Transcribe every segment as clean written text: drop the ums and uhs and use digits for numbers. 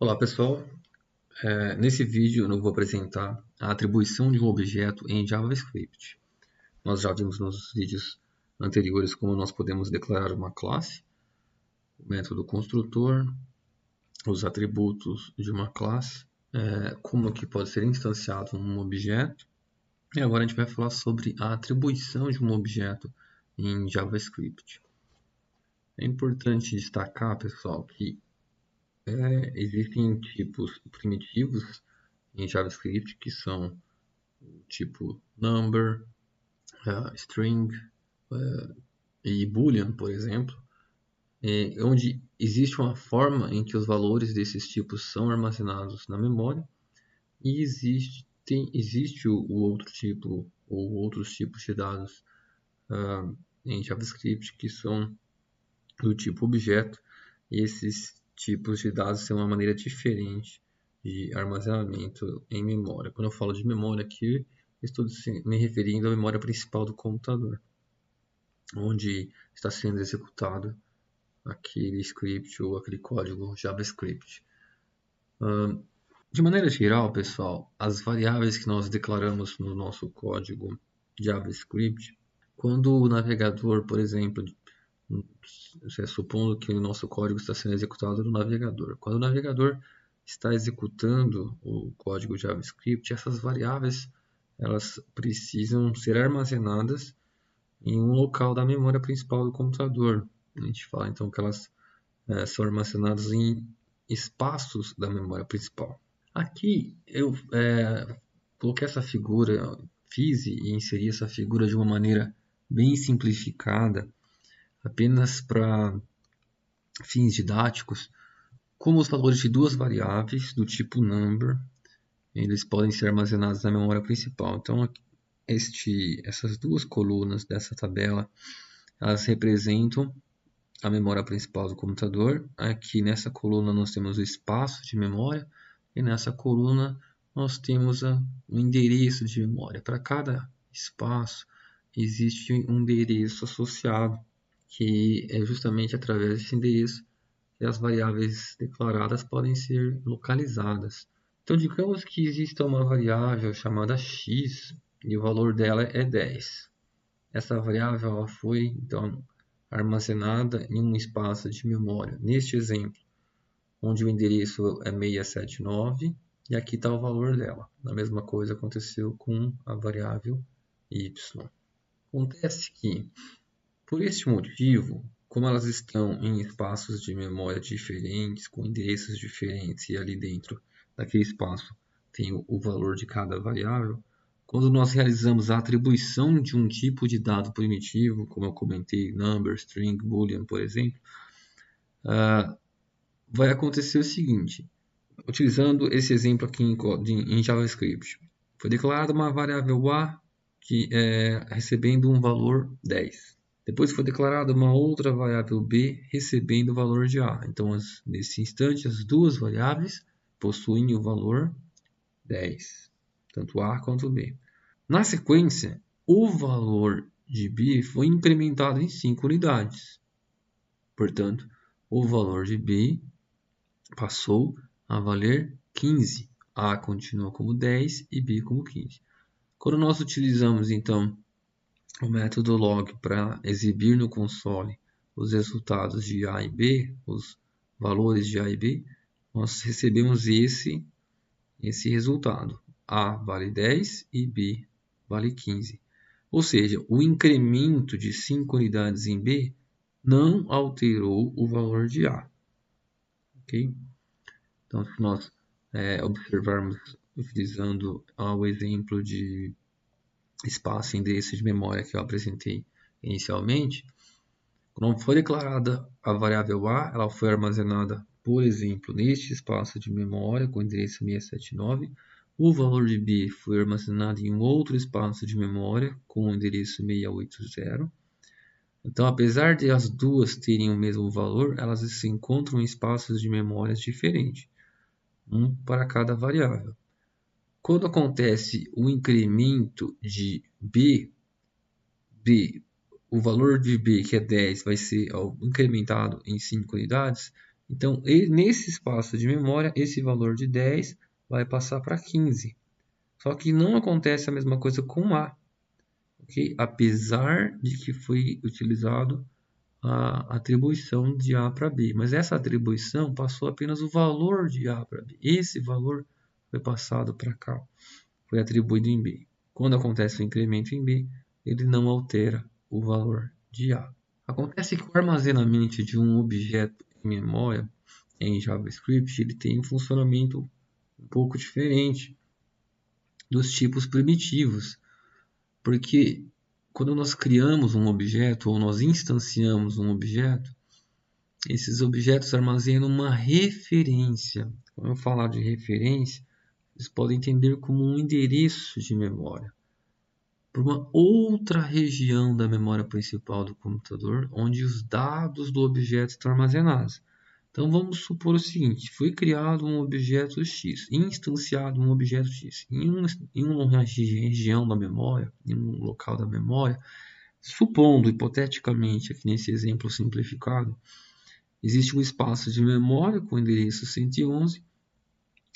Olá pessoal, nesse vídeo eu vou apresentar a atribuição de um objeto em JavaScript. Nós já vimos nos vídeos anteriores como nós podemos declarar uma classe, o método construtor, os atributos de uma classe, como que pode ser instanciado um objeto. E agora a gente vai falar sobre a atribuição de um objeto em JavaScript. É importante destacar, pessoal, que existem tipos primitivos em JavaScript que são tipo number, string e boolean, por exemplo, onde existe uma forma em que os valores desses tipos são armazenados na memória e existe o outro tipo ou outros tipos de dados em JavaScript que são do tipo objeto, e esses tipos de dados têm uma maneira diferente de armazenamento em memória. Quando eu falo de memória aqui, estou me referindo à memória principal do computador, onde está sendo executado aquele script ou aquele código JavaScript. De maneira geral, pessoal, as variáveis que nós declaramos no nosso código JavaScript, quando o navegador, por exemplo, supondo que o nosso código está sendo executado no navegador. Quando o navegador está executando o código JavaScript, essas variáveis elas precisam ser armazenadas em um local da memória principal do computador. A gente fala então que elas são armazenadas em espaços da memória principal. Aqui eu coloquei essa figura, fiz e inseri essa figura de uma maneira bem simplificada, apenas para fins didáticos, como os valores de duas variáveis do tipo number, eles podem ser armazenados na memória principal. Então, essas duas colunas dessa tabela, elas representam a memória principal do computador. Aqui nessa coluna nós temos o espaço de memória e nessa coluna nós temos o endereço de memória. Para cada espaço existe um endereço associado, que é justamente através desse endereço que as variáveis declaradas podem ser localizadas. Então, digamos que exista uma variável chamada x e o valor dela é 10. Essa variável ela foi, então, armazenada em um espaço de memória. Neste exemplo, onde o endereço é 679 e aqui está o valor dela. A mesma coisa aconteceu com a variável y. Acontece que, por este motivo, como elas estão em espaços de memória diferentes, com endereços diferentes, e ali dentro daquele espaço tem o valor de cada variável, quando nós realizamos a atribuição de um tipo de dado primitivo, como eu comentei, number, string, boolean, por exemplo, vai acontecer o seguinte, utilizando esse exemplo aqui em JavaScript. Foi declarada uma variável A que recebendo um valor 10. Depois foi declarada uma outra variável B recebendo o valor de A. Então, nesse instante, as duas variáveis possuem o valor 10, tanto A quanto B. Na sequência, o valor de B foi incrementado em 5 unidades. Portanto, o valor de B passou a valer 15. A continua como 10 e B como 15. Quando nós utilizamos, então, o método log para exibir no console os resultados de A e B, os valores de A e B, nós recebemos esse resultado. A vale 10 e B vale 15. Ou seja, o incremento de 5 unidades em B não alterou o valor de A. Okay? Então, se nós observarmos utilizando o exemplo de espaço e endereço de memória que eu apresentei inicialmente, quando foi declarada a variável A, ela foi armazenada, por exemplo, neste espaço de memória com endereço 679. O valor de B foi armazenado em um outro espaço de memória com o endereço 680. Então, apesar de as duas terem o mesmo valor, elas se encontram em espaços de memórias diferentes, um para cada variável. Quando acontece o incremento de B, o valor de B, que é 10, vai ser incrementado em 5 unidades, Então, nesse espaço de memória, esse valor de 10 vai passar para 15. Só que não acontece a mesma coisa com A, okay? Apesar de que foi utilizado a atribuição de A para B. Mas essa atribuição passou apenas o valor de A para B. Esse valor foi passado para cá, foi atribuído em B. Quando acontece o incremento em B, ele não altera o valor de A. Acontece que o armazenamento de um objeto em memória em JavaScript ele tem um funcionamento um pouco diferente dos tipos primitivos, porque quando nós criamos um objeto ou nós instanciamos um objeto, esses objetos armazenam uma referência. Quando eu falar de referência, vocês podem entender como um endereço de memória para uma outra região da memória principal do computador, onde os dados do objeto estão armazenados. Então vamos supor o seguinte: foi criado um objeto X, instanciado um objeto X em uma região da memória, em um local da memória, supondo hipoteticamente aqui nesse exemplo simplificado, existe um espaço de memória com o endereço 111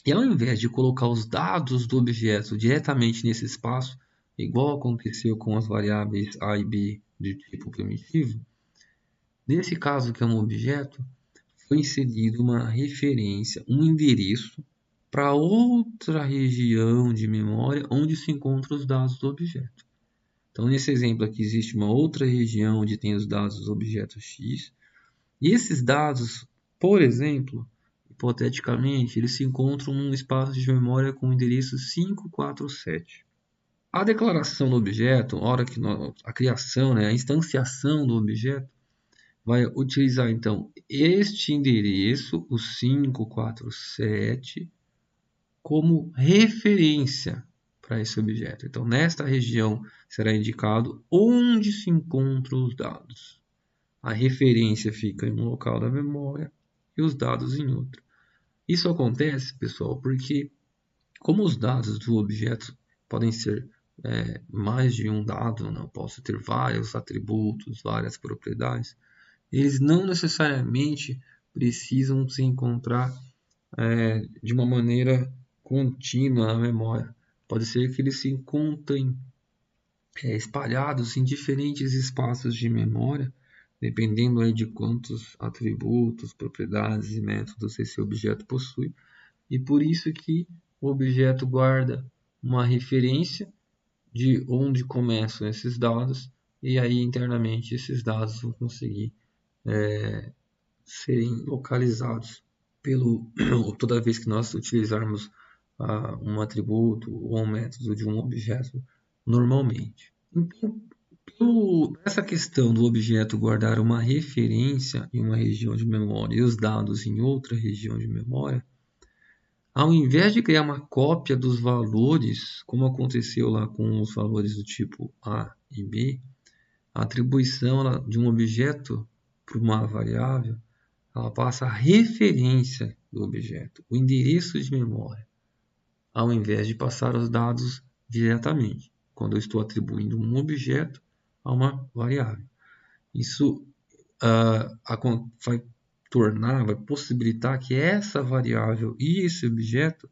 e ao invés de colocar os dados do objeto diretamente nesse espaço, igual aconteceu com as variáveis A e B de tipo primitivo, nesse caso que é um objeto, foi inserido uma referência, um endereço para outra região de memória onde se encontram os dados do objeto. Então, nesse exemplo aqui, existe uma outra região onde tem os dados do objeto X. E esses dados, por exemplo, hipoteticamente, eles se encontram num espaço de memória com o endereço 547. A declaração do objeto, a hora que a criação, a instanciação do objeto, vai utilizar então este endereço, o 547, como referência para esse objeto. Então, nesta região será indicado onde se encontram os dados. A referência fica em um local da memória e os dados em outro. Isso acontece, pessoal, porque como os dados do objeto podem ser mais de um dado, eu posso ter vários atributos, várias propriedades, eles não necessariamente precisam se encontrar de uma maneira contínua na memória. Pode ser que eles se encontrem espalhados em diferentes espaços de memória, dependendo aí de quantos atributos, propriedades e métodos esse objeto possui. E por isso que o objeto guarda uma referência de onde começam esses dados, e aí internamente esses dados vão conseguir serem localizados toda vez que nós utilizarmos um atributo ou um método de um objeto normalmente. Então, essa questão do objeto guardar uma referência em uma região de memória e os dados em outra região de memória, ao invés de criar uma cópia dos valores, como aconteceu lá com os valores do tipo A e B, a atribuição de um objeto para uma variável, ela passa a referência do objeto, o endereço de memória, ao invés de passar os dados diretamente, quando eu estou atribuindo um objeto a uma variável. Isso vai possibilitar que essa variável e esse objeto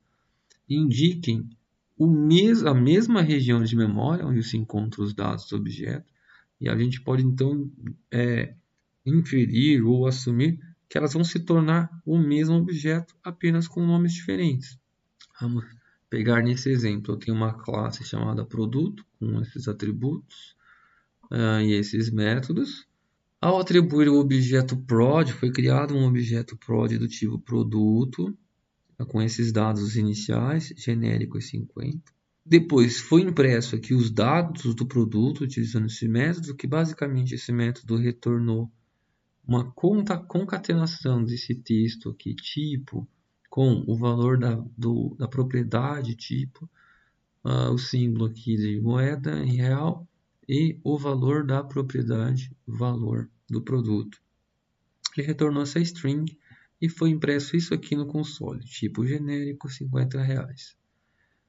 indiquem a mesma região de memória onde se encontram os dados do objeto, e a gente pode então inferir ou assumir que elas vão se tornar o mesmo objeto, apenas com nomes diferentes. Vamos pegar nesse exemplo, eu tenho uma classe chamada produto, com esses atributos e esses métodos. Ao atribuir o objeto prod, foi criado um objeto prod do tipo produto, com esses dados iniciais, genérico e 50. Depois foi impresso aqui os dados do produto, utilizando esse método, que basicamente esse método retornou uma concatenação desse texto aqui, tipo, com o valor da propriedade tipo, o símbolo aqui de moeda em real e o valor da propriedade valor do produto. Ele retornou essa string e foi impresso isso aqui no console, tipo genérico R$50.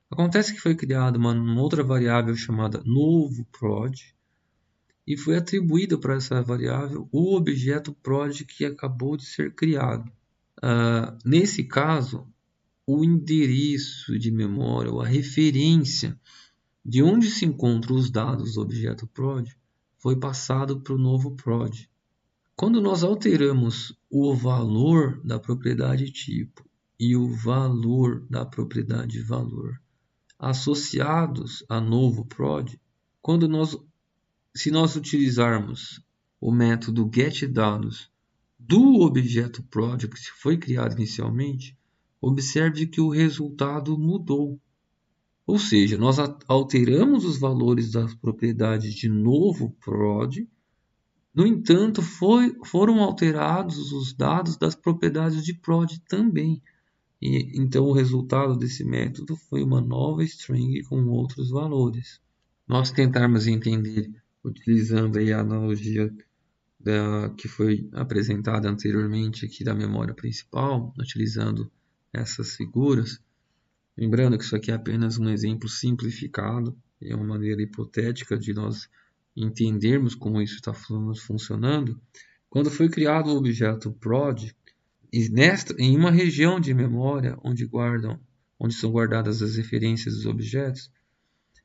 Acontece que foi criada uma outra variável chamada novo prod e foi atribuído para essa variável o objeto prod que acabou de ser criado. Nesse caso, o endereço de memória ou a referência de onde se encontram os dados do objeto prod foi passado para o novo prod. Quando nós alteramos o valor da propriedade tipo e o valor da propriedade valor associados a novo prod, se nós utilizarmos o método getDados do objeto prod que foi criado inicialmente, observe que o resultado mudou. Ou seja, nós alteramos os valores das propriedades de novo prod, no entanto, foram alterados os dados das propriedades de prod também. Então, o resultado desse método foi uma nova string com outros valores. Nós tentarmos entender, utilizando aí a analogia que foi apresentada anteriormente aqui da memória principal, utilizando essas figuras, lembrando que isso aqui é apenas um exemplo simplificado, é uma maneira hipotética de nós entendermos como isso está funcionando. Quando foi criado o objeto prod, em uma região de memória onde são guardadas as referências dos objetos,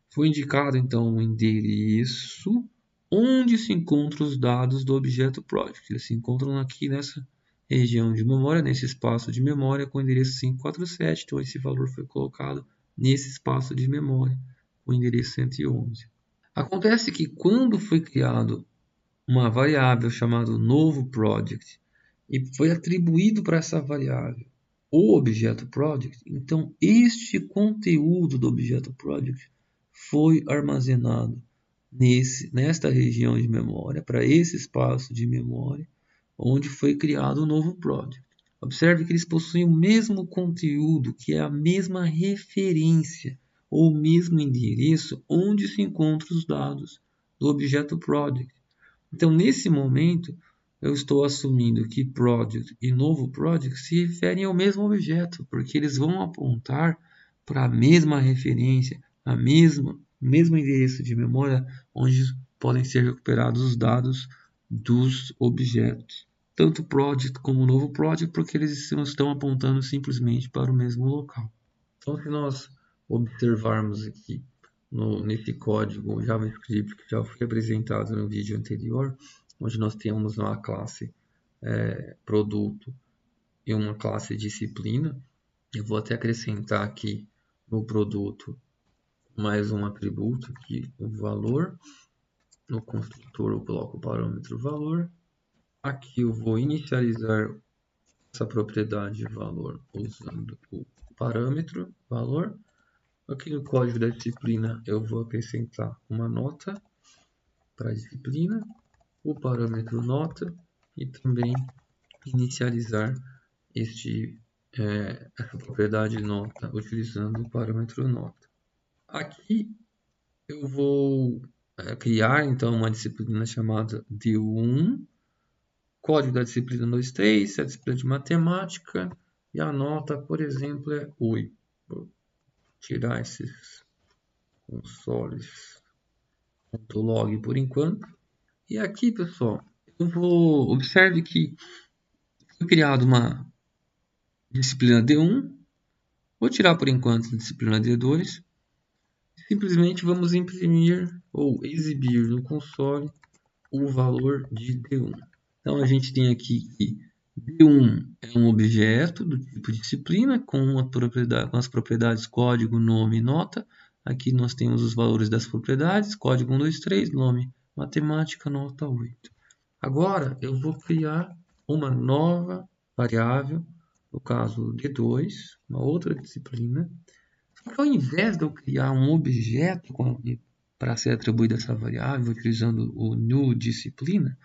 foi indicado então o endereço onde se encontram os dados do objeto prod. Eles se encontram aqui nessa região de memória, nesse espaço de memória com o endereço 547. Então esse valor foi colocado nesse espaço de memória com o endereço 111. Acontece que quando foi criado uma variável chamada novo project e foi atribuído para essa variável o objeto project, então este conteúdo do objeto project foi armazenado nesta região de memória, para esse espaço de memória, onde foi criado o novo project. Observe que eles possuem o mesmo conteúdo, que é a mesma referência ou o mesmo endereço onde se encontram os dados do objeto project. Então, nesse momento, eu estou assumindo que project e novo project se referem ao mesmo objeto, porque eles vão apontar para a mesma referência, mesmo endereço de memória onde podem ser recuperados os dados dos objetos. Tanto project como novo project, porque eles estão apontando simplesmente para o mesmo local. Então, se nós observarmos aqui nesse código JavaScript que já foi apresentado no vídeo anterior, onde nós temos uma classe produto e uma classe disciplina, eu vou até acrescentar aqui no produto mais um atributo aqui, o valor. No construtor eu coloco o parâmetro valor. Aqui eu vou inicializar essa propriedade valor usando o parâmetro valor. Aqui no código da disciplina eu vou acrescentar uma nota para a disciplina, o parâmetro nota e também inicializar essa propriedade nota utilizando o parâmetro nota. Aqui eu vou criar então uma disciplina chamada D1, código da disciplina 2.3, a disciplina de matemática e a nota, por exemplo, é 8. Vou tirar esses consoles.log por enquanto. E aqui, pessoal, observe que foi criada uma disciplina D1. Vou tirar por enquanto a disciplina D2. Simplesmente vamos imprimir ou exibir no console o valor de D1. Então a gente tem aqui que D1 é um objeto do tipo disciplina com as propriedades código, nome e nota. Aqui nós temos os valores das propriedades, código 1, 2, 3, nome, matemática, nota 8. Agora eu vou criar uma nova variável, no caso D2, uma outra disciplina. Só que ao invés de eu criar um objeto para ser atribuído a essa variável, utilizando o new disciplina,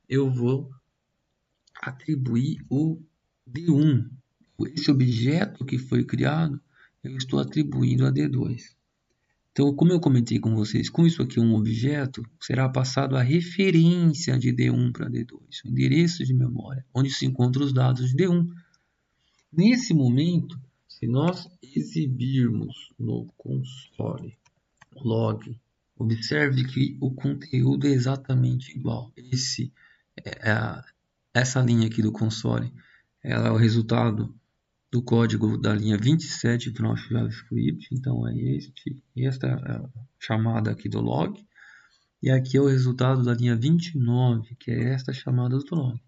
eu vou atribuir o D1. Esse objeto que foi criado, eu estou atribuindo a D2. Então, como eu comentei com vocês, como isso aqui é um objeto, será passado a referência de D1 para D2, o endereço de memória, onde se encontram os dados de D1. Nesse momento, se nós exibirmos no console log, observe que o conteúdo é exatamente igual. Essa linha aqui do console ela é o resultado do código da linha 27 do nosso JavaScript. Então esta é a chamada aqui do log. E aqui é o resultado da linha 29, que é esta chamada do log.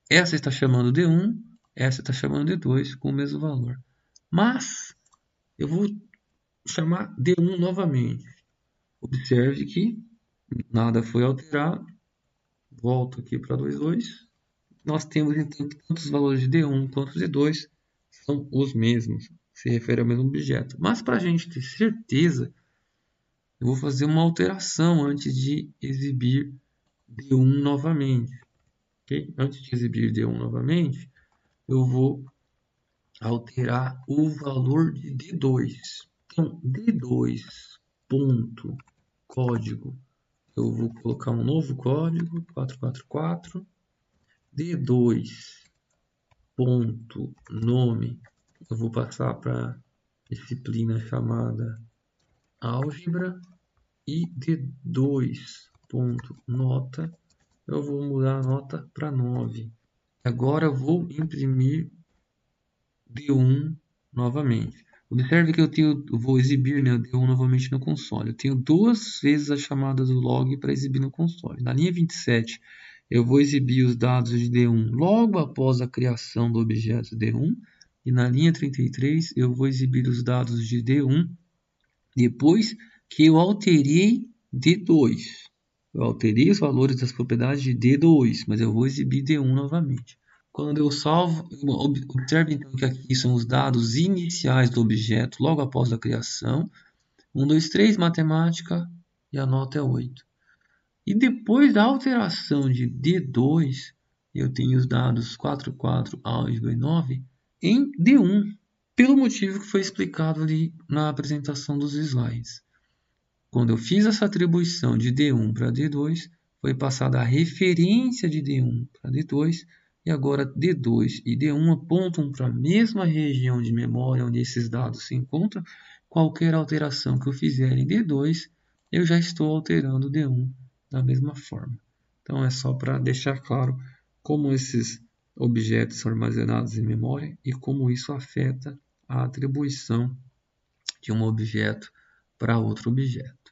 Essa está chamando D1, essa está chamando D2 com o mesmo valor. Mas eu vou chamar D1 novamente. Observe que nada foi alterado. Volto aqui para 2.2. Nós temos então tanto os valores de D1 quanto D2 são os mesmos, se refere ao mesmo objeto. Mas para a gente ter certeza, eu vou fazer uma alteração antes de exibir D1 novamente. Okay? Antes de exibir D1 novamente, eu vou alterar o valor de D2. Então, D2 ponto código, eu vou colocar um novo código, 444. D2 ponto nome, eu vou passar para disciplina chamada álgebra. E D2 ponto nota, eu vou mudar a nota para 9. Agora eu vou imprimir D1 novamente. Observe que eu vou exibir, né, D1 novamente no console. Eu tenho duas vezes a chamada do log para exibir no console. Na linha 27, eu vou exibir os dados de D1 logo após a criação do objeto D1. E na linha 33, eu vou exibir os dados de D1 depois que eu alterei D2. Eu alterei os valores das propriedades de D2, mas eu vou exibir D1 novamente. Quando eu salvo, observe então que aqui são os dados iniciais do objeto, logo após a criação. 1, 2, 3, matemática, e a nota é 8. E depois da alteração de D2, eu tenho os dados 4, 4, álgebra e 9 em D1, pelo motivo que foi explicado ali na apresentação dos slides. Quando eu fiz essa atribuição de D1 para D2, foi passada a referência de D1 para D2, e agora D2 e D1 apontam para a mesma região de memória onde esses dados se encontram. Qualquer alteração que eu fizer em D2, eu já estou alterando D1 da mesma forma. Então é só para deixar claro como esses objetos são armazenados em memória e como isso afeta a atribuição de um objeto para outro objeto.